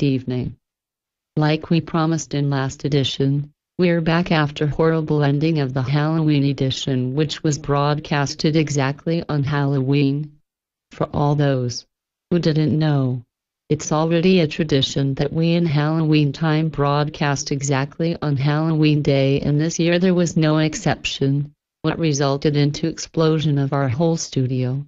good evening. Like we promised in last edition, we're back after horrible ending of the Halloween edition, which was broadcasted exactly on Halloween. For all those who didn't know, it's already a tradition that we in Halloween time broadcast exactly on Halloween Day, and this year there was no exception, what resulted into explosion of our whole studio.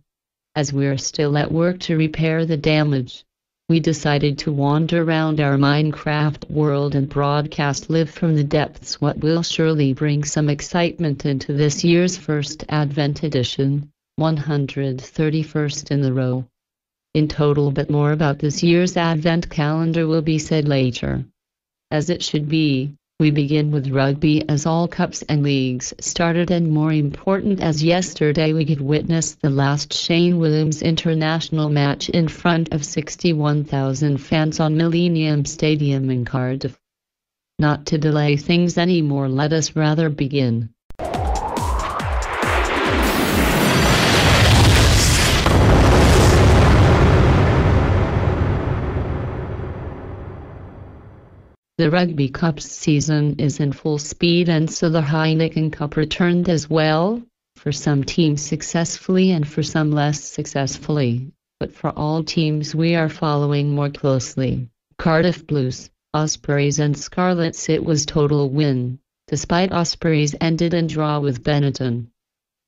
As we're still at work to repair the damage, we decided to wander around our Minecraft world and broadcast live from the depths, what will surely bring some excitement into this year's first Advent edition, 131st in the row. In total, but more about this year's Advent calendar will be said later. As it should be, we begin with rugby, as all cups and leagues started, and more important as yesterday we could witness the last Shane Williams international match in front of 61,000 fans on Millennium Stadium in Cardiff. Not to delay things anymore, let us rather begin. The Rugby Cup season is in full speed, and so the Heineken Cup returned as well, for some teams successfully and for some less successfully, but for all teams we are following more closely. Cardiff Blues, Ospreys and Scarlets, it was total win, despite Ospreys ended in draw with Benetton.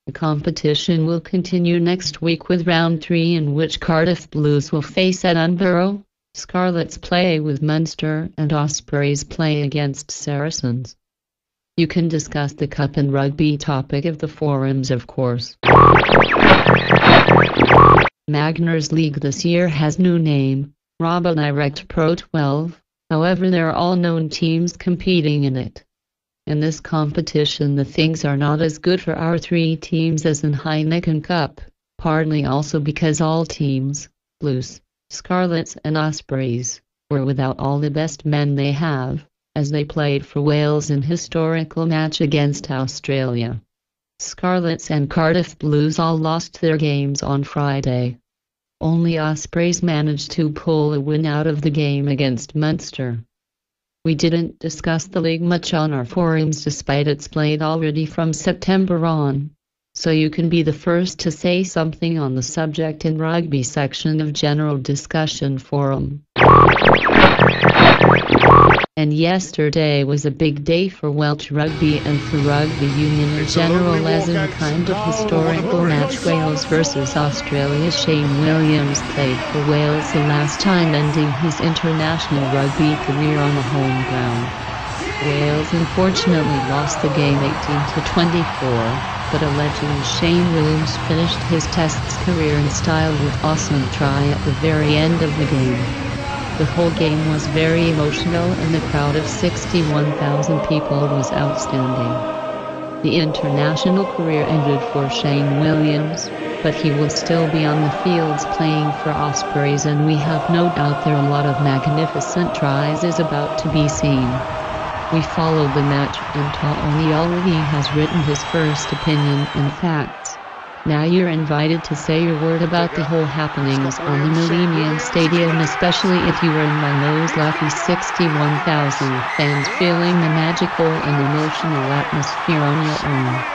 The competition will continue next week with round 3, in which Cardiff Blues will face Edinburgh, Scarlets play with Munster, and Ospreys play against Saracens. You can discuss the cup and rugby topic of the forums, of course. Magners League this year has new name, Direct Pro 12, however there are all known teams competing in it. In this competition the things are not as good for our 3 teams as in Heineken Cup, partly also because all teams, Blues, Scarlets and Ospreys, were without all the best men they have, as they played for Wales in historical match against Australia. Scarlets and Cardiff Blues all lost their games on Friday. Only Ospreys managed to pull a win out of the game against Munster. We didn't discuss the league much on our forums, despite it's played already from September on. So you can be the first to say something on the subject in rugby section of general discussion forum. And yesterday was a big day for Welsh rugby and for rugby union in general, as in kind of historical match Wales versus Australia. Shane Williams played for Wales the last time, ending his international rugby career on the home ground. Wales unfortunately lost the game 18-24. But a legend, Shane Williams, finished his Tests career in style with awesome try at the very end of the game. The whole game was very emotional, and the crowd of 61,000 people was outstanding. The international career ended for Shane Williams, but he will still be on the fields playing for Ospreys, and we have no doubt there a lot of magnificent tries is about to be seen. We followed the match, and Knight-Nui already has written his first opinion and facts. Now you're invited to say your word about the whole happenings on the Millennium Stadium, especially if you were among those lucky 61,000 fans feeling the magical and emotional atmosphere on your own.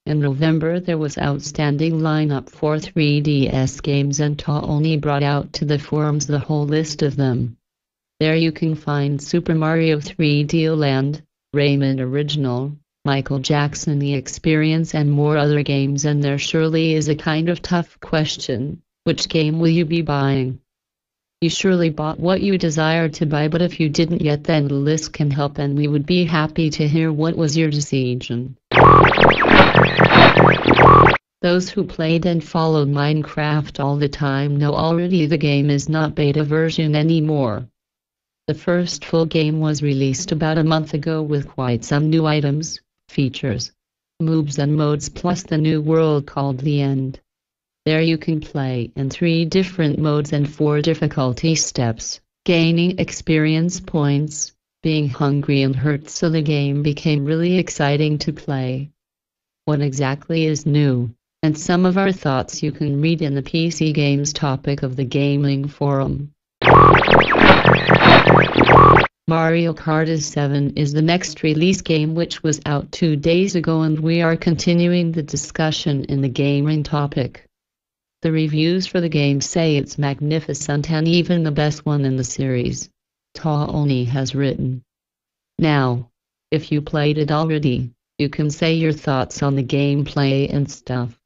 In November there was outstanding lineup for 3DS games, and Knight-Nui brought out to the forums the whole list of them. There you can find Super Mario 3D Land, Rayman Original, Michael Jackson The Experience, and more other games. And there surely is a kind of tough question: which game will you be buying? You surely bought what you desired to buy, but if you didn't yet, then the list can help, and we would be happy to hear what was your decision. Those who played and followed Minecraft all the time know already the game is not beta version anymore. The first full game was released about a month ago with quite some new items, features, moves and modes, plus the new world called The End. There you can play in 3 different modes and 4 difficulty steps, gaining experience points, being hungry and hurt, so the game became really exciting to play. What exactly is new? And some of our thoughts you can read in the PC Games topic of the gaming forum. Mario Kart 7 is the next release game, which was out 2 days ago, and we are continuing the discussion in the gaming topic. The reviews for the game say it's magnificent and even the best one in the series. Knight-Nui has written. Now, if you played it already, you can say your thoughts on the gameplay and stuff.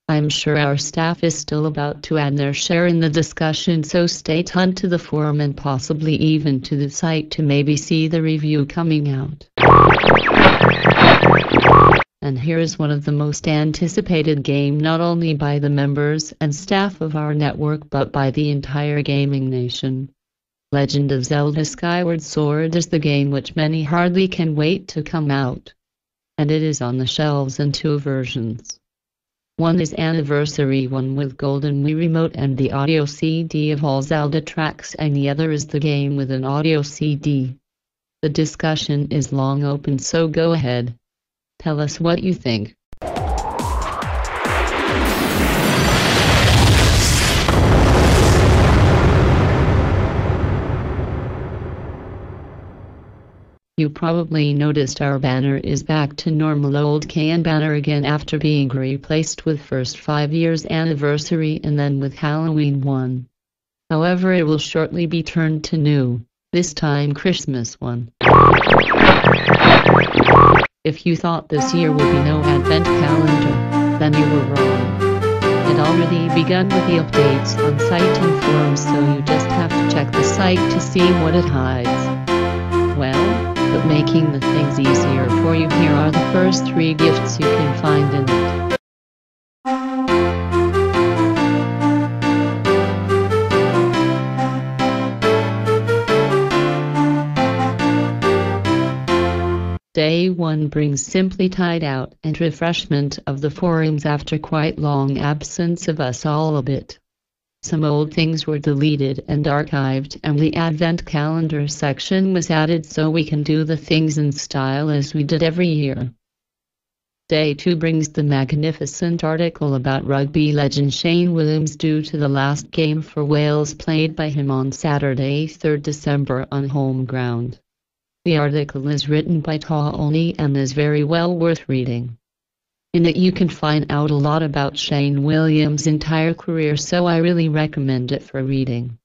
I'm sure our staff is still about to add their share in the discussion, so stay tuned to the forum and possibly even to the site to maybe see the review coming out. And here is one of the most anticipated game, not only by the members and staff of our network but by the entire gaming nation. Legend of Zelda Skyward Sword is the game which many hardly can wait to come out. And it is on the shelves in 2 versions. One is Anniversary, one with Golden Wii Remote and the audio CD of all Zelda tracks, and the other is the game with an audio CD. The discussion is long open, so go ahead. Tell us what you think. You probably noticed our banner is back to normal old can banner again after being replaced with first 5 years anniversary and then with Halloween 1. However, it will shortly be turned to new, this time Christmas 1. If you thought this year will be no advent calendar, then you were wrong. It already begun with the updates on site and forums, so you just have to check the site to see what it hides. Well, but making the things easier for you, here are the first 3 gifts you can find in it. Day 1 brings simply tied out and refreshment of the forums after quite long absence of us all a bit. Some old things were deleted and archived, and the advent calendar section was added so we can do the things in style as we did every year. Day 2 brings the magnificent article about rugby legend Shane Williams due to the last game for Wales played by him on Saturday, 3rd December on home ground. The article is written by Knight-Nui and is very well worth reading. In it you can find out a lot about Shane Williams' entire career, so I really recommend it for reading.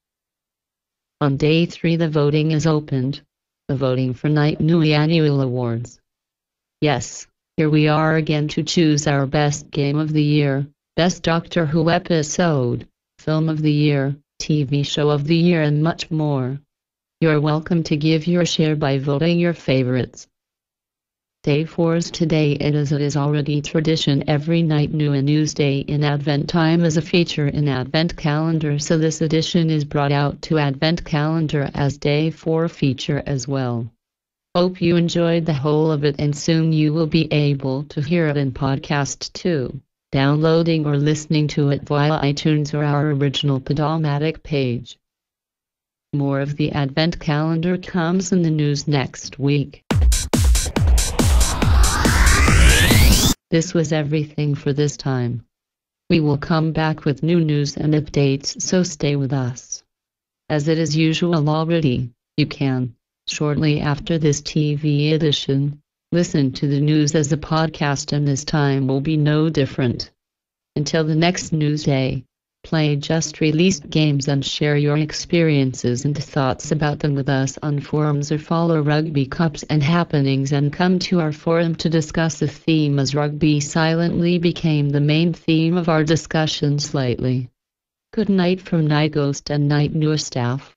On day 3 the voting is opened, the voting for Knight-Nui Annual Awards. Yes, here we are again to choose our best game of the year, best Doctor Who episode, film of the year, TV show of the year and much more. You're welcome to give your share by voting your favorites. Day 4's today, as it is already tradition every Knight-Nui Newsday in Advent time is a feature in Advent calendar, so this edition is brought out to Advent calendar as Day 4 feature as well. Hope you enjoyed the whole of it, and soon you will be able to hear it in podcast too, downloading or listening to it via iTunes or our original Podomatic page. More of the Advent calendar comes in the news next week. This was everything for this time. We will come back with new news and updates, so stay with us. As it is usual already, you can, shortly after this TV edition, listen to the news as a podcast, and this time will be no different. Until the next news day, play just released games and share your experiences and thoughts about them with us on forums, or follow Rugby Cups and happenings and come to our forum to discuss the theme, as rugby silently became the main theme of our discussions lately. Good night from Night Ghost and Knight-Nui staff.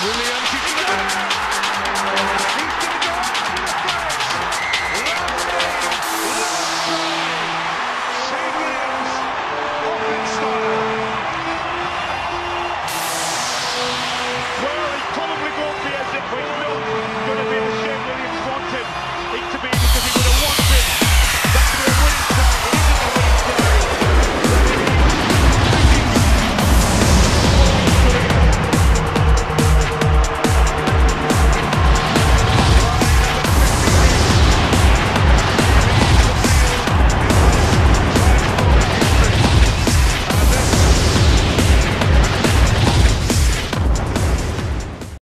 Williams.